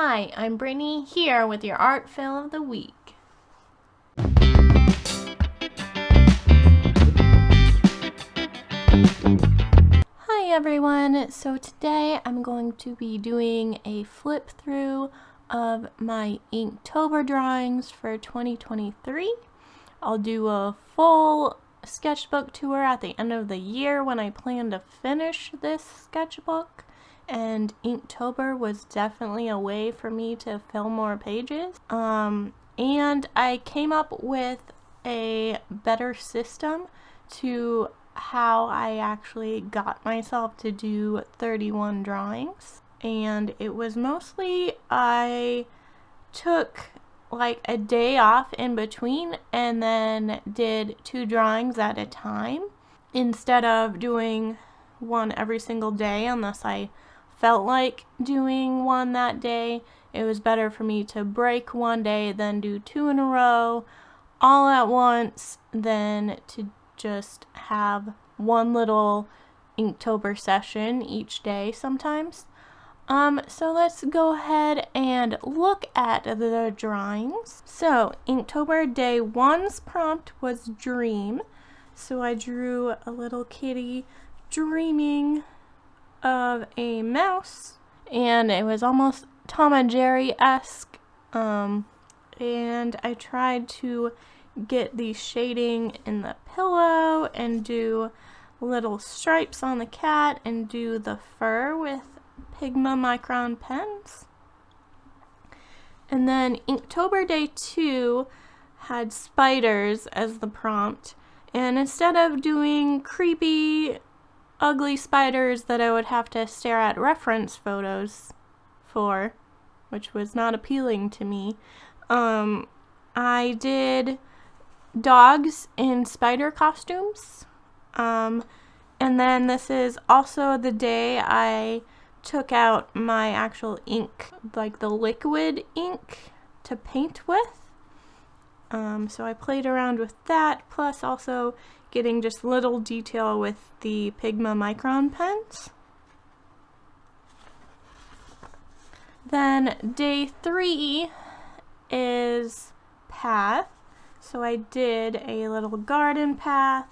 Hi, I'm Brittany here with your art fail of the week. Hi everyone, so today I'm going to be doing a flip through of my Inktober drawings for 2023. I'll do a full sketchbook tour at the end of the year when I plan to finish this sketchbook. And Inktober was definitely a way for me to fill more pages. And I came up with a better system to how I actually got myself to do 31 drawings. And it was mostly I took like a day off in between and then did 2 drawings at a time instead of doing one every single day unless I felt like doing one that day. It was better for me to break one day, then do 2 in a row all at once, than to just have one little Inktober session each day sometimes. So let's go ahead and look at the drawings. So Inktober day 1's prompt was dream. So I drew a little kitty dreaming of a mouse, and it was almost Tom and Jerry-esque, and I tried to get the shading in the pillow and do little stripes on the cat and do the fur with Pigma Micron pens. And then Inktober day 2 had spiders as the prompt, and instead of doing creepy ugly spiders that I would have to stare at reference photos for, which was not appealing to me, I did dogs in spider costumes. And then this is also the day I took out my actual ink, like the liquid ink to paint with. So I played around with that, plus also getting just little detail with the Pigma Micron pens. Then day 3 is path. So I did a little garden path,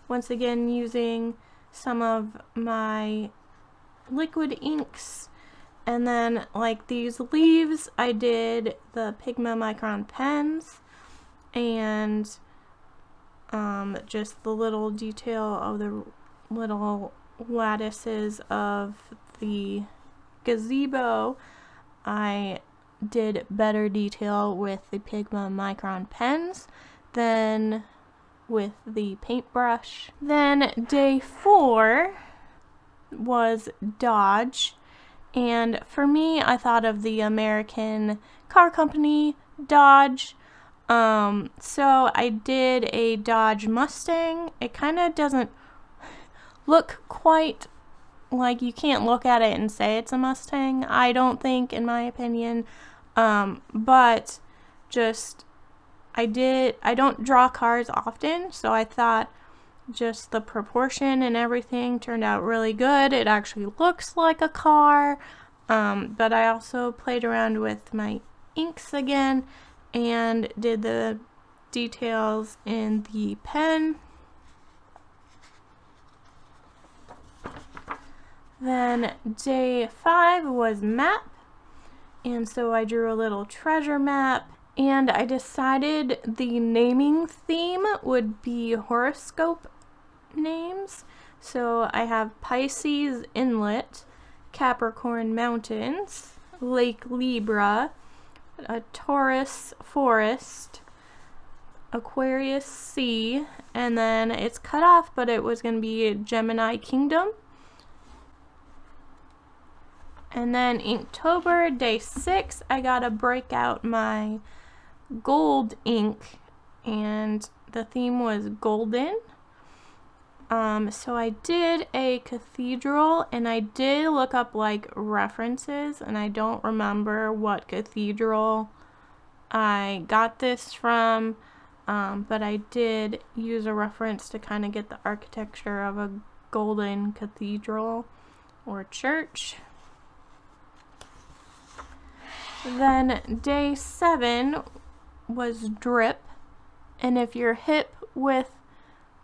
once again using some of my liquid inks. And then like these leaves, I did the Pigma Micron pens, and just the little detail of the little lattices of the gazebo, I did better detail with the Pigma Micron pens than with the paintbrush. Then day 4 was Dodge, and for me I thought of the American car company Dodge. So I did a Dodge Mustang. It kind of doesn't look quite like, you can't look at it and say it's a Mustang, I don't think, in my opinion. But just, I don't draw cars often, so I thought just the proportion and everything turned out really good. It actually looks like a car. But I also played around with my inks again and did the details in the pen. Then day 5 was map, and so I drew a little treasure map, and I decided the naming theme would be horoscope names. So I have Pisces Inlet, Capricorn Mountains, Lake Libra, a Taurus Forest, Aquarius Sea, and then it's cut off, but it was going to be Gemini Kingdom. And then Inktober day 6, I gotta break out my gold ink, and the theme was golden. So I did a cathedral, and I did look up like references, and I don't remember what cathedral I got this from, but I did use a reference to kind of get the architecture of a golden cathedral or church. Then day 7 was drip, and if you're hip with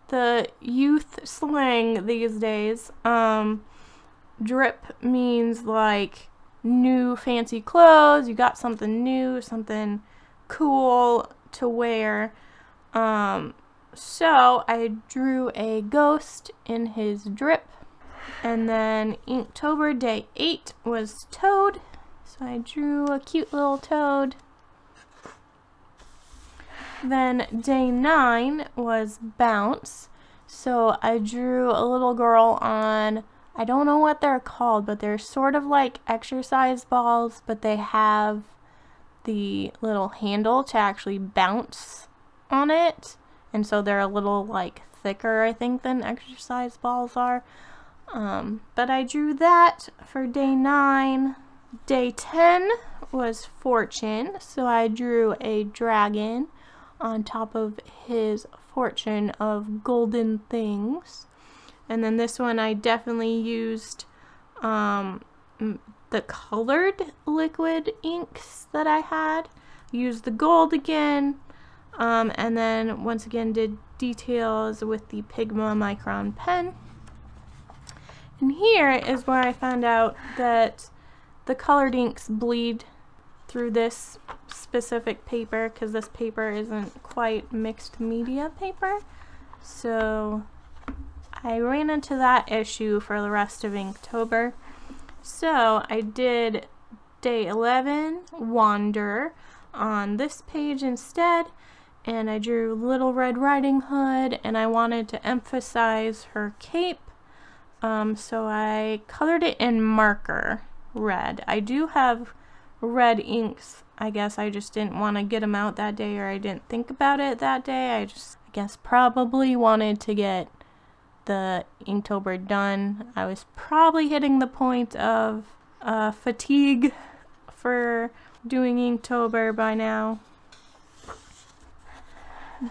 the youth slang these days, drip means like new fancy clothes, you got something new, something cool to wear. So I drew a ghost in his drip. And then Inktober day 8 was toad, so I drew a cute little toad. Then day 9 was bounce, so I drew a little girl on, I don't know what they're called, but they're sort of like exercise balls, but they have the little handle to actually bounce on it, and so they're a little like thicker, I think, than exercise balls are. But I drew that for day 9. Day 10 was fortune, so I drew a dragon on top of his fortune of golden things. And then this one I definitely used the colored liquid inks that I had. Used the gold again, and then once again did details with the Pigma Micron pen. And here is where I found out that the colored inks bleed through this specific paper, because this paper isn't quite mixed media paper. So I ran into that issue for the rest of Inktober. So I did day 11, Wander, on this page instead, and I drew Little Red Riding Hood, and I wanted to emphasize her cape. So I colored it in marker red. I do have red inks. I guess I just didn't want to get them out that day, or I didn't think about it that day. I guess probably wanted to get the Inktober done. I was probably hitting the point of fatigue for doing Inktober by now.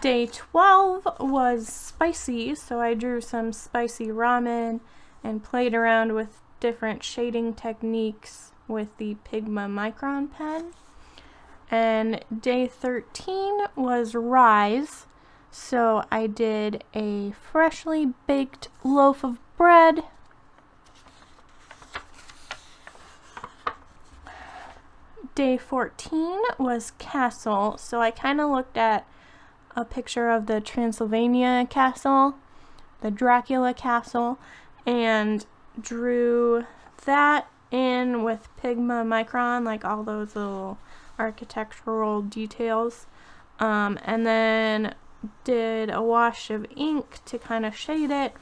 Day 12 was spicy, so I drew some spicy ramen and played around with different shading techniques with the Pigma Micron pen. And day 13 was rise, so I did a freshly baked loaf of bread. Day 14 was castle, so I kind of looked at a picture of the Transylvania castle, the Dracula castle, and drew that in with Pigma Micron, like all those little architectural details, and then did a wash of ink to kind of shade it.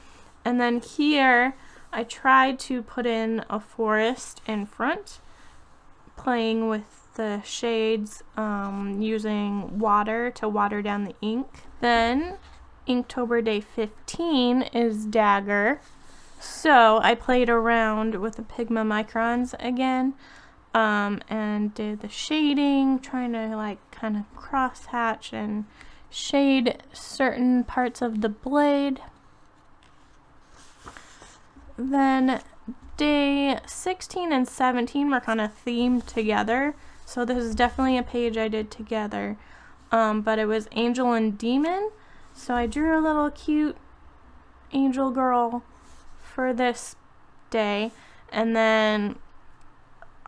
And then here I tried to put in a forest in front, playing with the shades, using water to water down the ink. Then Inktober day 15 is dagger, so I played around with the Pigma Microns again, and did the shading, trying to like kind of cross hatch and shade certain parts of the blade. Then day 16 and 17 were kind of themed together, so this is definitely a page I did together, but it was angel and demon, so I drew a little cute angel girl for this day. And then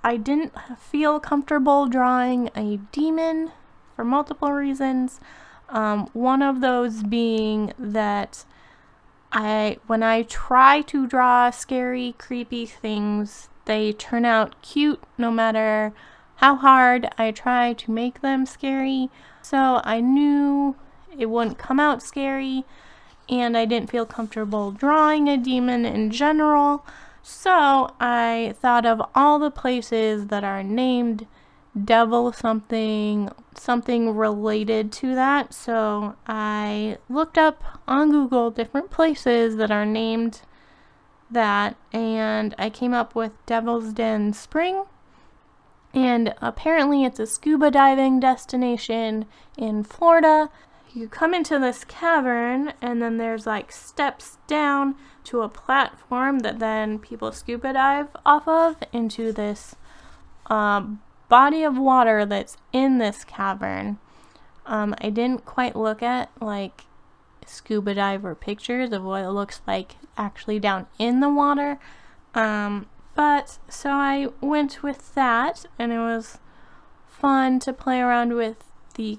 I didn't feel comfortable drawing a demon for multiple reasons, one of those being that when I try to draw scary, creepy things, they turn out cute no matter how hard I try to make them scary. So I knew it wouldn't come out scary, and I didn't feel comfortable drawing a demon in general. So I thought of all the places that are named devil something related to that. So I looked up on Google different places that are named that, and I came up with Devil's Den Spring. And apparently it's a scuba diving destination in Florida. You come into this cavern, and then there's like steps down to a platform that then people scuba dive off of into this body of water that's in this cavern. I didn't quite look at like scuba diver pictures of what it looks like actually down in the water. But so I went with that, and it was fun to play around with the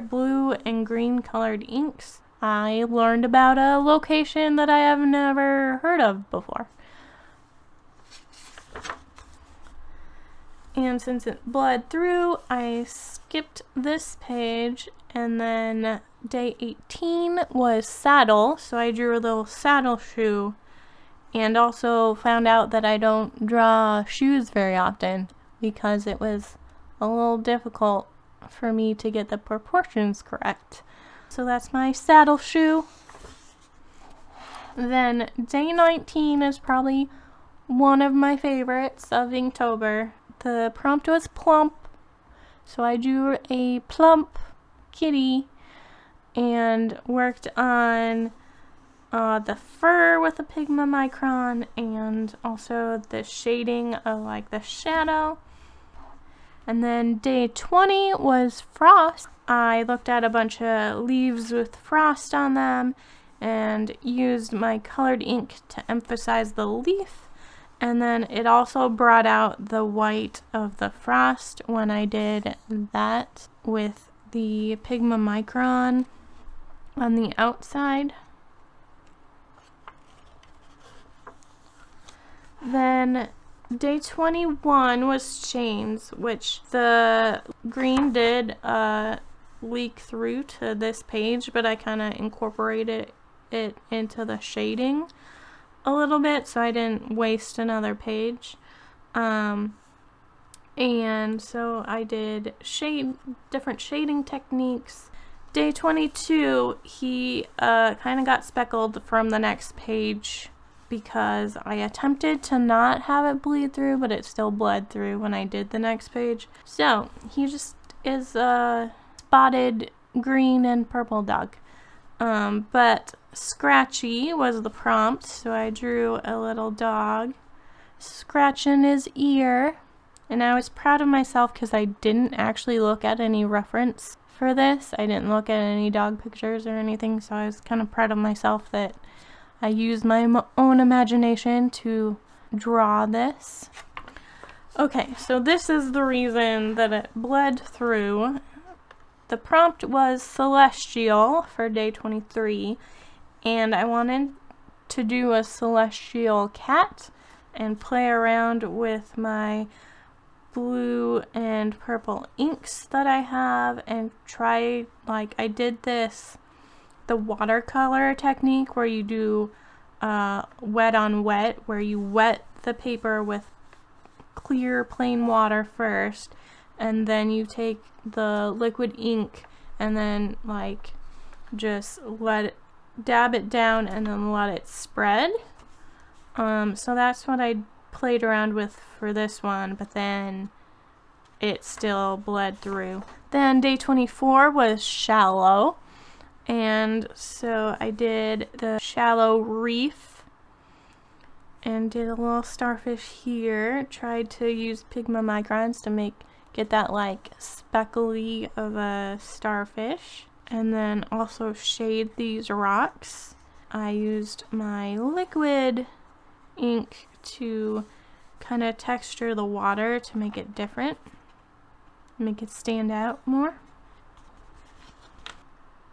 blue and green colored inks. I learned about a location that I have never heard of before. And since it bled through, I skipped this page, and then day 18 was saddle, so I drew a little saddle shoe, and also found out that I don't draw shoes very often because it was a little difficult for me to get the proportions correct. So that's my saddle shoe. Then day 19 is probably one of my favorites of Inktober. The prompt was plump, so I drew a plump kitty and worked on the fur with a Pigma Micron and also the shading of like the shadow. And then day 20 was frost. I looked at a bunch of leaves with frost on them and used my colored ink to emphasize the leaf. And then it also brought out the white of the frost when I did that with the Pigma Micron on the outside. Then day 21 was chains, which the green did leak through to this page, but I kind of incorporated it into the shading a little bit so I didn't waste another page. And so I did different shading techniques. Day 22, he kind of got speckled from the next page because I attempted to not have it bleed through, but it still bled through when I did the next page. So he just is a spotted green and purple dog. But Scratchy was the prompt, so I drew a little dog scratching his ear, and I was proud of myself because I didn't actually look at any reference for this. I didn't look at any dog pictures or anything, so I was kind of proud of myself that I used my own imagination to draw this. Okay, so this is the reason that it bled through. The prompt was celestial for day 23, and I wanted to do a celestial cat and play around with my blue and purple inks that I have and try, like I did this, the watercolor technique where you do wet on wet, where you wet the paper with clear plain water first, and then you take the liquid ink and then like just dab it down and then let it spread. So that's what I played around with for this one, but then it still bled through. Then day 24 was shallow, and so I did the shallow reef and did a little starfish here. Tried to use Pigma Microns to get that like speckly of a starfish, and then also shade these rocks. I used my liquid ink to kind of texture the water to make it different, make it stand out more.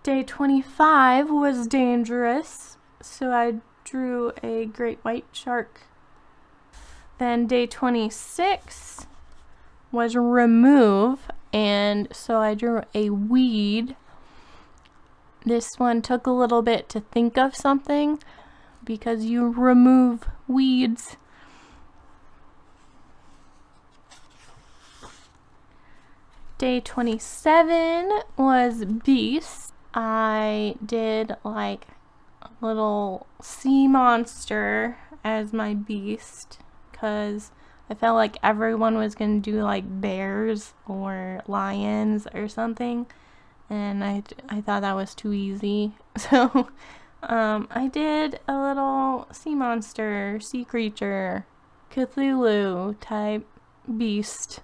Day 25 was dangerous, so I drew a great white shark. Then day 26 was remove, and so I drew a weed. This one took a little bit to think of something because you remove weeds. Day 27 was beast. I did like a little sea monster as my beast because I felt like everyone was going to do like bears or lions or something, and I thought that was too easy. So I did a little sea monster, sea creature, Cthulhu type beast.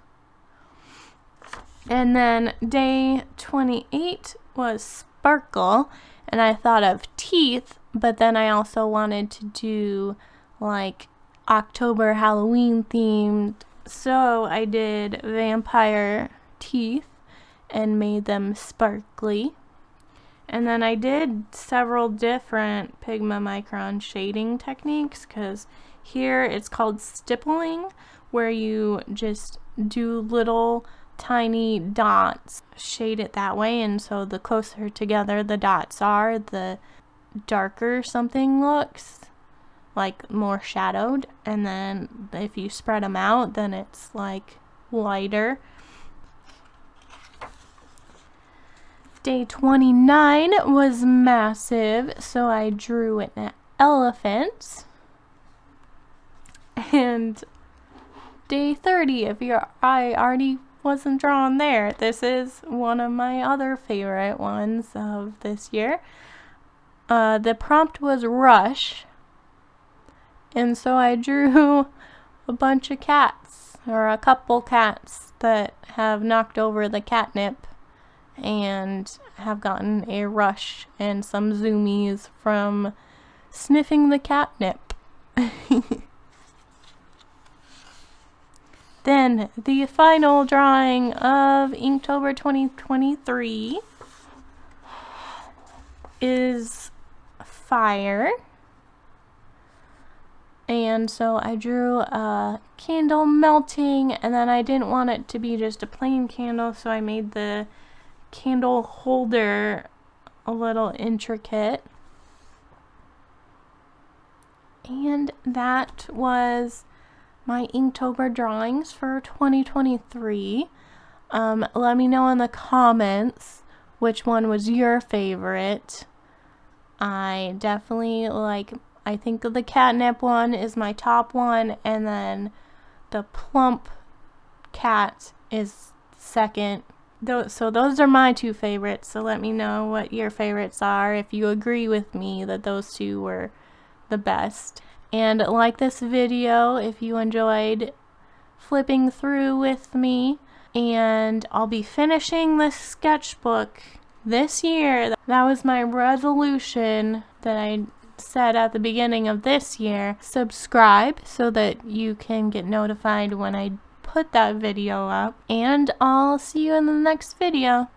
And then day 28 was sparkle, and I thought of teeth, but then I also wanted to do like October Halloween themed, so I did vampire teeth and made them sparkly. And then I did several different Pigma Micron shading techniques, because here it's called stippling, where you just do little tiny dots, shade it that way, and so the closer together the dots are, the darker something looks, like more shadowed, and then if you spread them out, then it's like lighter. Day 29 was massive, so I drew an elephant. And day 30, if your eye already wasn't drawn there, this is one of my other favorite ones of this year. The prompt was rush, and so I drew a bunch of cats, or a couple cats that have knocked over the catnip and have gotten a rush and some zoomies from sniffing the catnip. Then the final drawing of Inktober 2023 is fire. And so I drew a candle melting, and then I didn't want it to be just a plain candle, so I made the candle holder a little intricate. And that was my Inktober drawings for 2023. Let me know in the comments which one was your favorite. I definitely I think the catnip one is my top one, and then the plump cat is second. So those are my two favorites, so let me know what your favorites are, if you agree with me that those two were the best. And like this video if you enjoyed flipping through with me, and I'll be finishing this sketchbook this year. That was my resolution that I said at the beginning of this year. Subscribe so that you can get notified when I put that video up, and I'll see you in the next video.